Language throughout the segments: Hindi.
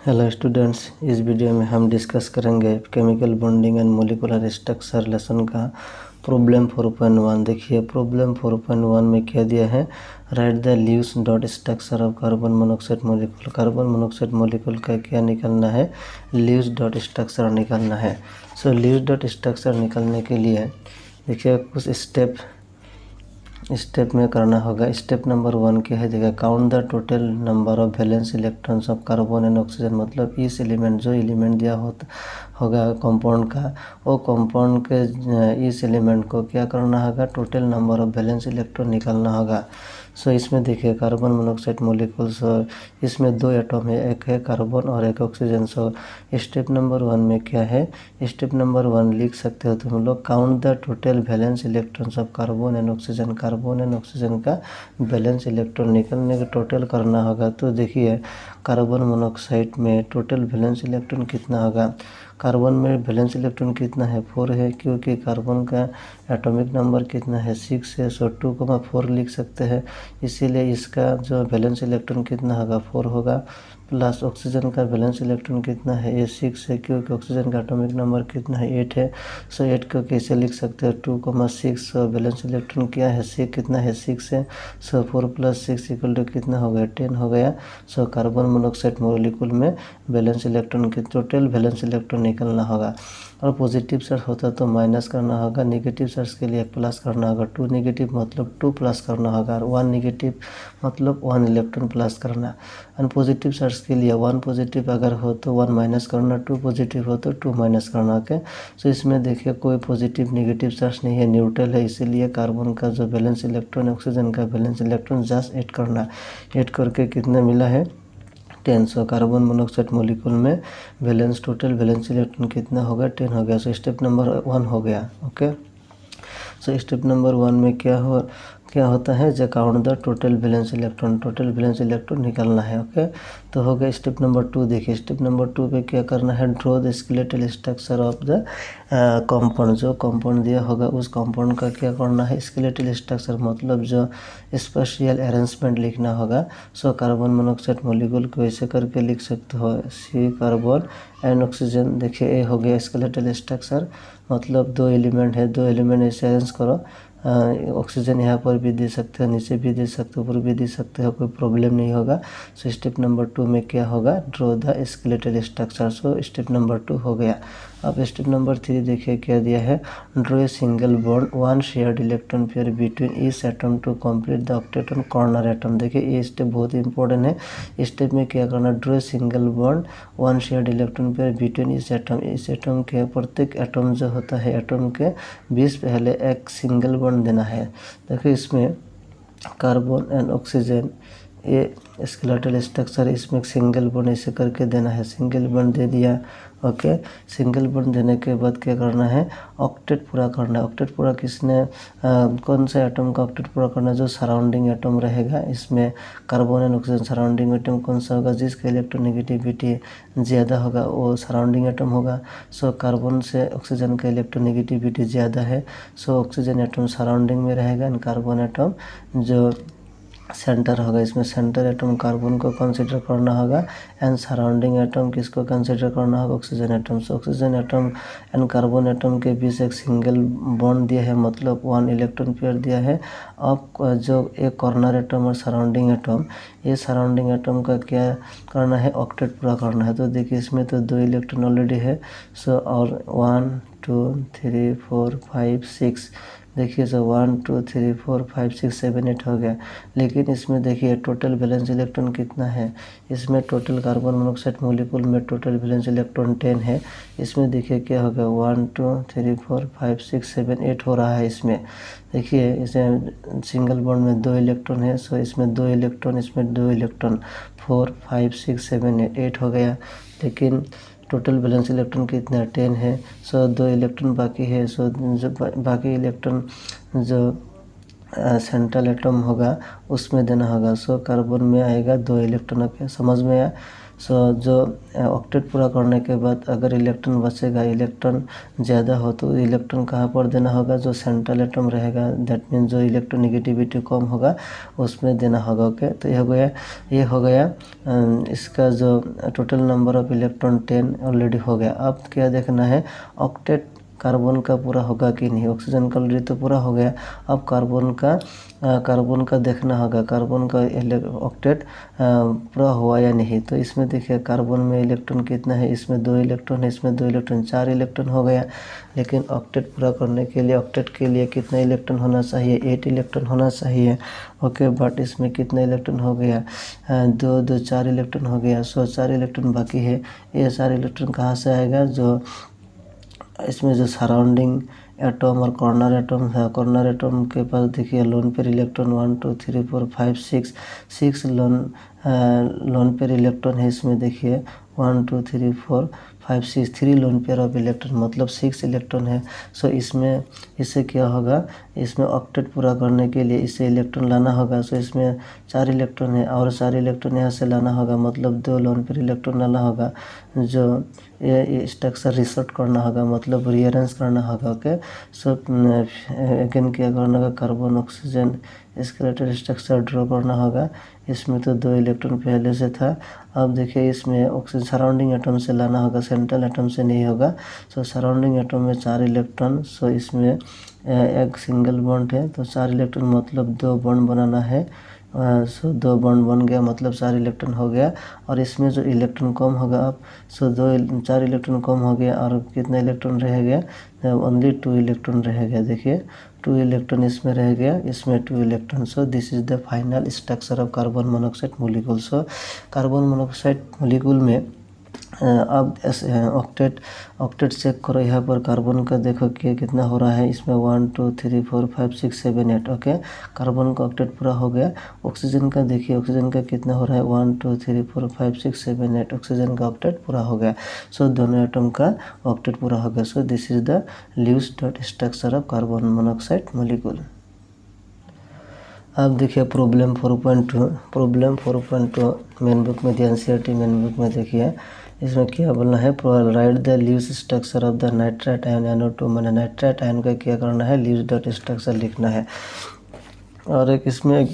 हेलो स्टूडेंट्स, इस वीडियो में हम डिस्कस करेंगे chemical bonding and molecular structure lesson का प्रॉब्लम 4.1। देखिए प्रॉब्लम 4.1 में क्या दिया है, right the Luce dot structure of carbon monoxide molecule. Carbon monoxide molecule का क्या निकालना है, ल्यूस डॉट स्ट्रक्चर निकालना है। सो ल्यूस डॉट स्ट्रक्चर निकालने के लिए देखिए कुछ स्टेप में करना होगा। स्टेप नंबर 1 क्या है, देखिए count the total number of valence electrons of carbon and oxygen. मतलब इस एलिमेंट जो एलिमेंट दिया होगा कंपाउंड का, वो कंपाउंड के इस एलिमेंट को क्या करना होगा, total number of valence electron निकालना होगा। सो इसमें देखिए कार्बन मोनोक्साइड मोलिकुल, सो इसमें 2 एटम है, एक है कार्बन और एक ऑक्सीजन। सो स्टेप नंबर 1 में क्या है, स्टेप नंबर 1 लिख सकते हो तुम लोग, count the total valence electrons of carbon and oxygen. Carbon and oxygen का वैलेंस इलेक्ट्रॉन निकलने का टोटल करना होगा। तो देखिए कार्बन मोनोक्साइड में टोटल वैलेंस इलेक्ट्रॉन कितना होगा। कार्बन में वैलेंस इलेक्ट्रॉन कितना है, 4 है, क्योंकि कार्बन का एटॉमिक नंबर कितना है, 6 है। सो 2,4 लिख सकते हैं, इसीलिए इसका जो वैलेंस इलेक्ट्रॉन कितना होगा, 4 होगा। प्लस ऑक्सीजन का वैलेंस इलेक्ट्रॉन कितना है, ये 6 है, क्योंकि ऑक्सीजन का एटॉमिक नंबर कितना है, 8 है। सो 8 को कैसे लिख सकते हो, 2,6। वैलेंस इलेक्ट्रॉन क्या है, 6 कितना है, 6 है। सो 4 + 6 = कितना हो गया, 10 हो गया। सो कार्बन मोनोक्साइड मॉलिक्यूल में वैलेंस इलेक्ट्रॉन के टोटल वैलेंस इलेक्ट्रॉन निकलना होगा। और पॉजिटिव चार्ज होता तो माइनस करना होगा, नेगेटिव चार्ज के लिए प्लस करना होगा। 2 नेगेटिव मतलब 2 प्लस करना होगा, और 1 नेगेटिव मतलब 1 इलेक्ट्रॉन प्लस करना। और पॉजिटिव चार्ज के लिए 1 पॉजिटिव अगर हो तो 1 माइनस करना, 2 पॉजिटिव हो तो 2 माइनस करना। ओके, सो इसमें देखिए कोई पॉजिटिव नेगेटिव चार्ज नहीं है, न्यूट्रल है, इसीलिए कार्बन का जो वैलेंस इलेक्ट्रॉन है, ऑक्सीजन का वैलेंस इलेक्ट्रॉन जस्ट ऐड करना। ऐड करके कितना मिला है, 10। सो कार्बन मोनोक्साइड मॉलिक्यूल में वैलेंस टोटल वैलेंस इलेक्ट्रॉन कितना होगा, 10 हो गया। सो स्टेप नंबर 1 हो गया। ओके, सो स्टेप नंबर 1 में क्या होता है, जो count the total valence electron, total valence electron निकालना है। ओके, तो हो गया स्टेप नंबर 2। देखिए स्टेप नंबर 2 पे क्या करना है, draw the skeletal structure of the compound. जो कंपाउंड दिया होगा उस कंपाउंड का क्या करना है, स्केलेटल स्ट्रक्चर मतलब जो स्पेशियल अरेंजमेंट लिखना होगा। सो कार्बन मोनोक्साइड मॉलिक्यूल को ऐसे करके लिख सकते हो, C कार्बन एंड ऑक्सीजन। देखिए ये हो गया स्केलेटल स्ट्रक्चर, मतलब 2 एलिमेंट है, 2 एलिमेंट ऐसे अरेंज करो। ऑक्सीजन यहाँ पर भी दे सकते हो, नीचे भी दे सकते हो, ऊपर भी दे सकते हो, कोई प्रॉब्लम नहीं होगा। सो स्टेप नंबर 2 में क्या होगा, draw the skeletal structure. So step number 2 हो गया। अब स्टेप नंबर 3 देखिए क्या दिया है, draw a single bond 1 shared electron pair between each atom to complete the octet on corner atom. देखिए ये स्टेप बहुत इंपॉर्टेंट है। इस स्टेप में क्या करना, draw a single bond 1 shared electron pair between each atom. इस एटम के प्रत्येक एटम जो होता है, एटम के बीच पहले एक सिंगल बॉन्ड देना है। देखिए इसमें कार्बन एंड ऑक्सीजन ये स्केलेटल स्ट्रक्चर, इसमें सिंगल बॉन्ड ऐसे करके देना है, सिंगल बॉन्ड दे दिया। ओके, सिंगल बॉन्ड देने के बाद क्या करना है, ऑक्टेट पूरा करना है। ऑक्टेट पूरा किसने कौन सा एटम का ऑक्टेट पूरा करना है, जो सराउंडिंग एटम रहेगा। इसमें carbon and oxygen surrounding atom कौन सा होगा, जिसका इलेक्ट्रोनेगेटिविटी ज़्यादा होगा वो सराउंडिंग एटम होगा। सो कार्बन से ऑक्सीजन का इलेक्ट्रोनेगेटिविटी ज़्यादा है, सो ऑक्सीजन एटम सराउंडिंग में रहेगा, एंड कार्बन एटम जो सेंटर होगा, इसमें सेंटर एटम कार्बन को कंसीडर करना होगा, एंड सराउंडिंग एटम किसको कंसीडर करना होगा, oxygen atom. So oxygen atom and carbon atom के बीच एक सिंगल बॉन्ड दिया है, मतलब 1 इलेक्ट्रॉन पेयर दिया है। अब जो एक कॉर्नर एटम और सराउंडिंग एटम, ये सराउंडिंग एटम का क्या करना है, ऑक्टेट पूरा करना है। तो देखिए इसमें तो 2 इलेक्ट्रॉन ऑलरेडी है। सो और 1 2 3 4 5 6, देखिए सो 1 2 3 4 5 6 7 8 हो गया। लेकिन इसमें देखिए टोटल वैलेंस इलेक्ट्रॉन कितना है, इसमें टोटल कार्बन मोनोक्साइड मॉलिक्यूल में टोटल वैलेंस इलेक्ट्रॉन 10 है। इसमें देखिए क्या होगा, 1 2 3 4 5 6 7 8 हो रहा है। इसमें देखिए इसे सिंगल बॉन्ड में 2 इलेक्ट्रॉन है, सो इसमें 2 इलेक्ट्रॉन, इसमें 2 इलेक्ट्रॉन, 4 5 6 7 8 हो गया। लेकिन टोटल वैलेंस इलेक्ट्रॉन कितना, 10 है। सो 2 इलेक्ट्रॉन बाकी है। सो जो बाकी इलेक्ट्रॉन जो सेंट्रल एटम होगा उसमें देना होगा। सो कार्बन में आएगा 2 इलेक्ट्रॉन। के समझ में आया। सो जो ऑक्टेट पूरा करने के बाद अगर इलेक्ट्रॉन बचेगा, इलेक्ट्रॉन ज़्यादा हो तो इलेक्ट्रॉन कहाँ पर देना होगा, जो सेंट्रल एटम रहेगा, दैट मीन जो इलेक्ट्रोनेगेटिविटी कम होगा उसमें देना होगा। ओके, तो ये हो गया इसका जो total number of electron 10 already हो गया। अब क्या देखना है, ऑक्टेट कार्बन का पूरा होगा कि नहीं। ऑक्सीजन का ऑलरेडी तो पूरा हो गया, अब कार्बन का देखना होगा, कार्बन का ऑक्टेट पूरा हुआ या नहीं। तो इसमें देखिए कार्बन में इलेक्ट्रॉन कितना है, इसमें 2 इलेक्ट्रॉन है, इसमें 2 इलेक्ट्रॉन, 4 इलेक्ट्रॉन हो गया। लेकिन ऑक्टेट पूरा करने के लिए ऑक्टेट के लिए कितना इलेक्ट्रॉन होना चाहिए, 8 इलेक्ट्रॉन होना चाहिए। ओके, बट इसमें कितना इलेक्ट्रॉन हो गया, 2 4 इलेक्ट्रॉन हो गया। सो 4 इलेक्ट्रॉन बाकी है। ये 4 इलेक्ट्रॉन कहाँ से आएगा, जो इसमें जो सराउंडिंग एटम और कॉर्नर एटम है, कॉर्नर एटम के पास देखिए lone pair electron 1 2 3 4 5 6 lone pair electron है। इसमें देखिए 1 2 3 4 5 6 3 लोन पेयर ऑफ इलेक्ट्रॉन, मतलब 6 इलेक्ट्रॉन है। सो इससे क्या होगा, इसमें ऑक्टेट पूरा करने के लिए इसे इलेक्ट्रॉन लाना होगा। सो इसमें 4 इलेक्ट्रॉन है और 4 इलेक्ट्रॉन यहाँ से लाना होगा, मतलब 2 लोन पेयर इलेक्ट्रॉन लाना होगा। जो ये स्ट्रक्चर रिसोर्ट करना होगा, मतलब रीअरेंज करना होगा। ओके, सो अगेन क्या करना होगा, carbon oxygen skeletal structure draw करना होगा। इसमें तो 2 इलेक्ट्रॉन पहले से था। अब देखिए इसमें ऑक्सीजन सराउंडिंग एटम से लाना होगा, सेंट्रल एटम से नहीं होगा। सो सराउंडिंग एटम में 4 इलेक्ट्रॉन, सो इसमें एक सिंगल बॉन्ड है, तो 4 इलेक्ट्रॉन मतलब 2 बॉन्ड बनाना है। सो 2 बॉन्ड बन गया, मतलब 4 इलेक्ट्रॉन हो गया। और इसमें जो इलेक्ट्रॉन कम होगा अब, सो 4 इलेक्ट्रॉन कम हो गया और कितना इलेक्ट्रॉन रह गया, ओनली 2 इलेक्ट्रॉन रह गया। देखिए 2 इलेक्ट्रॉन इसमें रह गया, इसमें 2 electron. So this is the final structure of carbon monoxide molecule. So carbon monoxide molecule में अब ऑक्टेट चेक करो, यहाँ पर कार्बन का देखो कि कितना हो रहा है। इसमें 1 2 3 4 5 6 7 8। ओके, कार्बन का ऑक्टेट पूरा हो गया। ऑक्सीजन का देखिए, ऑक्सीजन का कितना हो रहा है, 1 2 3 4 5 6 7 8। ऑक्सीजन का ऑक्टेट पूरा हो गया। सो दोनों एटम का ऑक्टेट पूरा हो गया। So this is the Lewis dot structure of carbon monoxide molecule. अब देखिए प्रॉब्लम 4.2 मेन बुक में, एनसीईआरटी मेन बुक में देखिए इसमें क्या बोलना है, right the Lewis structure of the nitrite ion NO2। मैंने नाइट्राइट आयन का क्या करना है, ल्यूइस डॉट स्ट्रक्चर लिखना है। और एक इसमें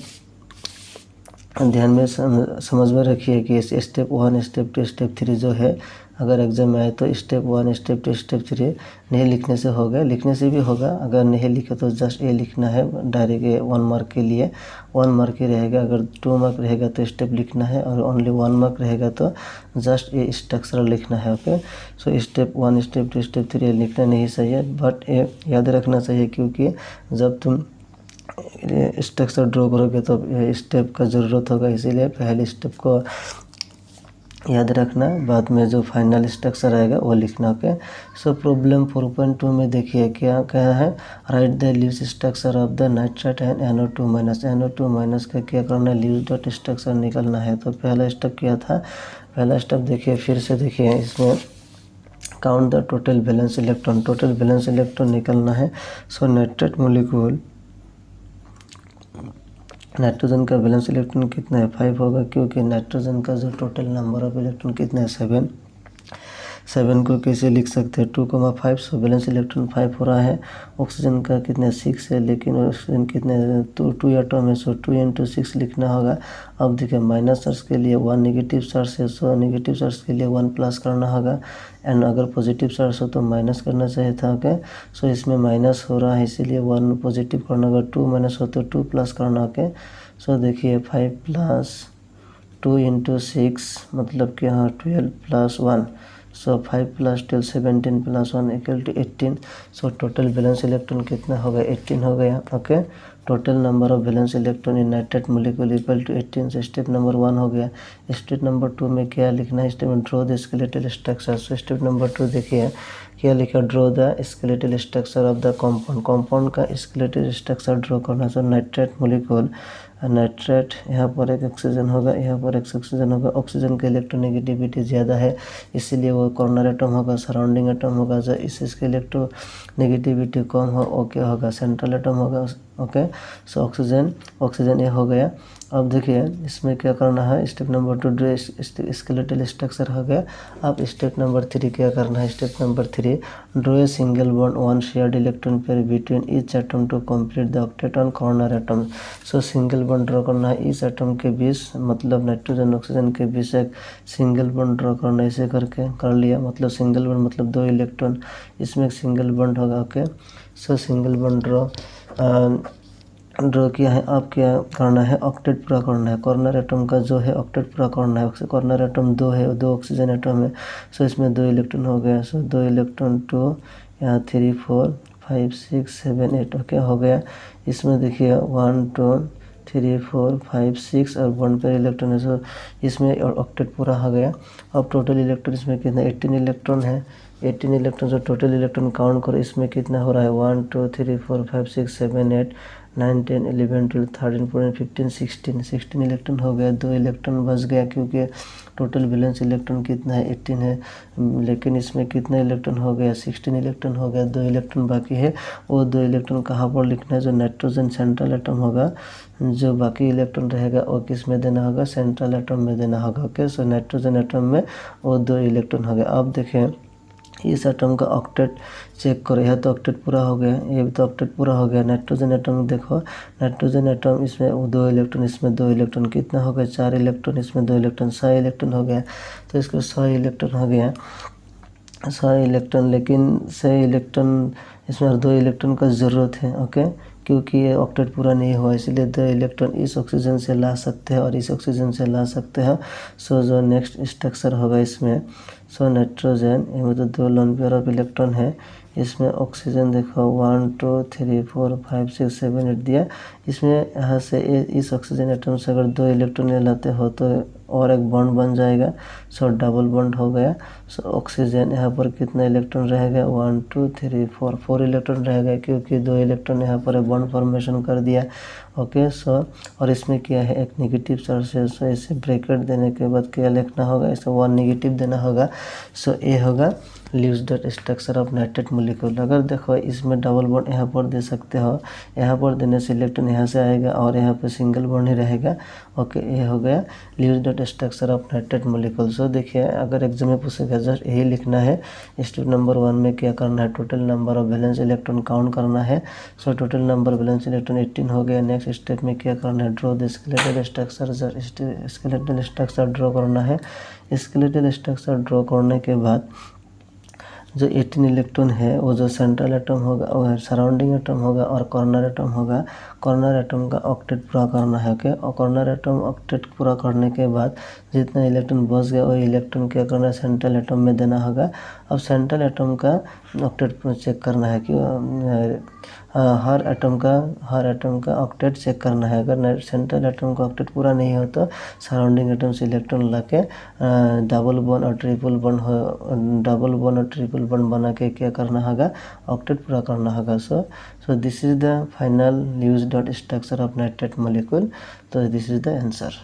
ध्यान में समझ में रखिए कि स्टेप 1 स्टेप 2 स्टेप 3 जो है, अगर एग्जाम में आए तो स्टेप 1 स्टेप 2 स्टेप 3 नहीं लिखने से होगा, लिखने से भी होगा। अगर नहीं लिखे तो जस्ट ये लिखना है डायरेक्ट 1 मार्क के लिए, 1 मार्क ही रहेगा। अगर 2 मार्क रहेगा तो स्टेप लिखना है, और ओनली 1 मार्क रहेगा तो जस्ट ये स्ट्रक्चर लिखना है। Okay, so step 1 step 2 step 3 लिखना नहीं चाहिए, बट ये याद रखना चाहिए, क्योंकि जब तुम स्ट्रक्चर ड्रॉ करोगे तो स्टेप का ज़रूरत होगा, इसीलिए पहले स्टेप को याद रखना, बाद में जो फाइनल स्ट्रक्चर आएगा वो लिखना। ओके, सो प्रॉब्लम 4.2 में देखिए क्या है, right the Lewis structure of the nitrite ion NO2 minus. NO2 minus का क्या करना है, ल्यूइस डॉट स्ट्रक्चर निकलना है। तो पहला स्टेप क्या था, पहला स्टेप देखिए फिर से देखिए, इसमें count the total valence electron, total valence electron निकलना है। सो नाइट्राइट मॉलिक्यूल, नाइट्रोजन का वैलेंस इलेक्ट्रॉन कितना है, 5 होगा, क्योंकि नाइट्रोजन का जो टोटल नंबर ऑफ इलेक्ट्रॉन कितना है, 7 को कैसे लिख सकते हैं, 2,5। सो वैलेंस इलेक्ट्रॉन 5 हो रहा है। ऑक्सीजन का कितना 6 है, लेकिन ऑक्सीजन कितने 2 एटम है, सो 2 × 6 लिखना होगा। अब देखिए माइनस चार्ज के लिए 1 नेगेटिव चार्ज है, सो नेगेटिव चार्ज के लिए 1 प्लस करना होगा, एंड अगर पॉजिटिव चार्ज हो तो माइनस करना चाहिए था। ओके, सो इसमें माइनस हो रहा है, इसीलिए 1 पॉजिटिव करना होगा, 2 माइनस हो तो 2 प्लस करना। ओके, सो देखिए 5 + 2 × 6 मतलब कि हाँ 12 + 1। सो 5 + 12 17 + 1 = 18। सो टोटल वैलेंस इलेक्ट्रॉन कितना हो गया, 18 हो गया। Okay, total number of valence electron in nitrite molecule = 18। से स्टेप नंबर 1 हो गया। स्टेप नंबर 2 में क्या लिखना है, स्टेप में draw the skeletal structure. So step number 2 देखिए क्या लिखा, draw the skeletal structure of the compound, compound का स्केलेटल स्ट्रक्चर ड्रॉ करना। सो नाइट्राइट मॉलिक्यूल, नाइट्राइट, यहाँ पर एक ऑक्सीजन होगा, यहाँ पर एक ऑक्सीजन होगा। ऑक्सीजन की इलेक्ट्रोनेगेटिविटी ज़्यादा है, इसीलिए वो कॉर्नर एटम होगा, सराउंडिंग एटम होगा। जो इसके इलेक्ट्रोनेगेटिविटी कम हो वो क्या होगा, सेंट्रल एटम होगा। ओके। सो ऑक्सीजन ऑक्सीजन ये हो गया। अब देखिए इसमें क्या करना है, step number 2 draw skeletal structure हो गया। अब स्टेप नंबर 3 क्या करना है, step number 3 draw a single bond 1 shared electron pair between each atom to complete the octet on corner atom. So single bond draw करना है इस एटम के बीच, मतलब नाइट्रोजन ऑक्सीजन के बीच एक सिंगल बॉन्ड ड्रॉ करना है। ऐसे करके कर लिया, मतलब सिंगल बॉन्ड मतलब 2 इलेक्ट्रॉन, इसमें एक सिंगल बॉन्ड होगा। ओके। सो सिंगल बॉन्ड ड्रॉ किया है। अब क्या करना है, ऑक्टेट पूरा करना है। कॉर्नर एटम का जो है ऑक्टेट पूरा करना है। कॉर्नर एटम 2 है, 2 ऑक्सीजन एटम है। सो इसमें 2 इलेक्ट्रॉन हो गया। सो 2 इलेक्ट्रॉन 2, यहाँ 3 4 5 6 7 8 ओके हो गया। इसमें देखिए 1 2 3 4 5 6 और 1 पर इलेक्ट्रॉन है। सो इसमें ऑक्टेट पूरा हो गया। अब टोटल इलेक्ट्रॉन इसमें कितना, 18 इलेक्ट्रॉन है। 18 इलेक्ट्रॉन जो टोटल इलेक्ट्रॉन काउंट करो, इसमें कितना हो रहा है, 1 2 3 4 5 6 7 8 9 10 11 12 13 14 15 16 इलेक्ट्रॉन हो गया। 2 इलेक्ट्रॉन बच गया क्योंकि टोटल वैलेंस इलेक्ट्रॉन कितना है, 18 है, लेकिन इसमें कितना इलेक्ट्रॉन हो गया, 16 इलेक्ट्रॉन हो गया। 2 इलेक्ट्रॉन बाकी है। वो 2 इलेक्ट्रॉन कहाँ पर लिखना है, जो नाइट्रोजन सेंट्रल एटम होगा, जो बाकी इलेक्ट्रॉन रहेगा वो किस में देना होगा, सेंट्रल एटम में देना होगा। ओके। सो नाइट्रोजन एटम में वो 2 इलेक्ट्रॉन हो गया। अब देखें इस एटम का ऑक्टेट चेक करो, यह तो ऑक्टेट पूरा हो गया, ये भी तो ऑक्टेट पूरा हो गया। नाइट्रोजन एटम देखो, नाइट्रोजन एटम इसमें 2 इलेक्ट्रॉन, इसमें 2 इलेक्ट्रॉन, कितना हो गया, 4 इलेक्ट्रॉन, इसमें 2 इलेक्ट्रॉन, 6 इलेक्ट्रॉन हो गया। तो इसको 6 इलेक्ट्रॉन हो गया, 6 इलेक्ट्रॉन, लेकिन 6 इलेक्ट्रॉन इसमें और 2 इलेक्ट्रॉन का ज़रूरत है। ओके, क्योंकि ये ऑक्टेट पूरा नहीं हुआ, इसलिए 2 इलेक्ट्रॉन इस ऑक्सीजन से ला सकते हैं और इस ऑक्सीजन से ला सकते हैं। सो जो नेक्स्ट स्ट्रक्चर होगा इसमें, सो नाइट्रोजन, ये मतलब 2 लोन पेयर ऑफ इलेक्ट्रॉन है। इसमें ऑक्सीजन देखो 1 2 3 4 5 6 7 8 दिया। इसमें यहाँ से इस ऑक्सीजन एटम से अगर 2 इलेक्ट्रॉन ले लाते हो तो और एक बॉन्ड बन जाएगा। सो डबल बॉन्ड हो गया। सो ऑक्सीजन यहाँ पर कितना इलेक्ट्रॉन रहेगा, 1 2 3 4 इलेक्ट्रॉन रहेगा, क्योंकि 2 इलेक्ट्रॉन यहाँ पर बॉन्ड फॉर्मेशन कर दिया। ओके। सो और इसमें क्या है, एक नेगेटिव चार्ज है। सो इसे ब्रैकेट देने के बाद क्या लिखना होगा, इसे 1 नेगेटिव देना होगा। सो ये होगा ल्यूज dot structure of nitrate molecule. अगर देखो इसमें डबल बॉन्ड यहाँ पर दे सकते हो, यहाँ पर देने से इलेक्ट्रॉन यहाँ से आएगा और यहाँ पे सिंगल बॉन्ड ही रहेगा। ओके, ये हो गया Lewis dot structure of nitrate molecule. So देखिए अगर एग्जाम में पूछेगा जस्ट यही लिखना है। स्टेप नंबर 1 में क्या करना है, total number of valence electron count करना है। So total number valence electron 18 हो गया। नेक्स्ट स्टेप में क्या करना है, draw the skeletal structure, skeletal structure draw करना है। स्केलेटल स्ट्रक्चर ड्रॉ करने के बाद जो 18 इलेक्ट्रॉन है वो जो सेंट्रल एटम होगा, वो सराउंडिंग एटम होगा और कॉर्नर एटम होगा। कॉर्नर एटम का ऑक्टेट पूरा करना है। ओके, और कॉर्नर एटम ऑक्टेट पूरा करने के बाद जितना इलेक्ट्रॉन बच गया वो इलेक्ट्रॉन क्या करना है, सेंट्रल एटम में देना होगा। अब सेंट्रल एटम का ऑक्टेट चेक करना है कि हर एटम का ऑक्टेट चेक करना है। अगर सेंट्रल एटम का ऑक्टेट पूरा नहीं हो तो सराउंडिंग एटम से इलेक्ट्रॉन लाके डबल बॉन्ड और ट्रिपल बॉन्ड बना के क्या करना होगा, ऑक्टेट पूरा करना होगा। So this is the final ल्यूज dot structure of nitrate molecule. तो दिस इज द आंसर।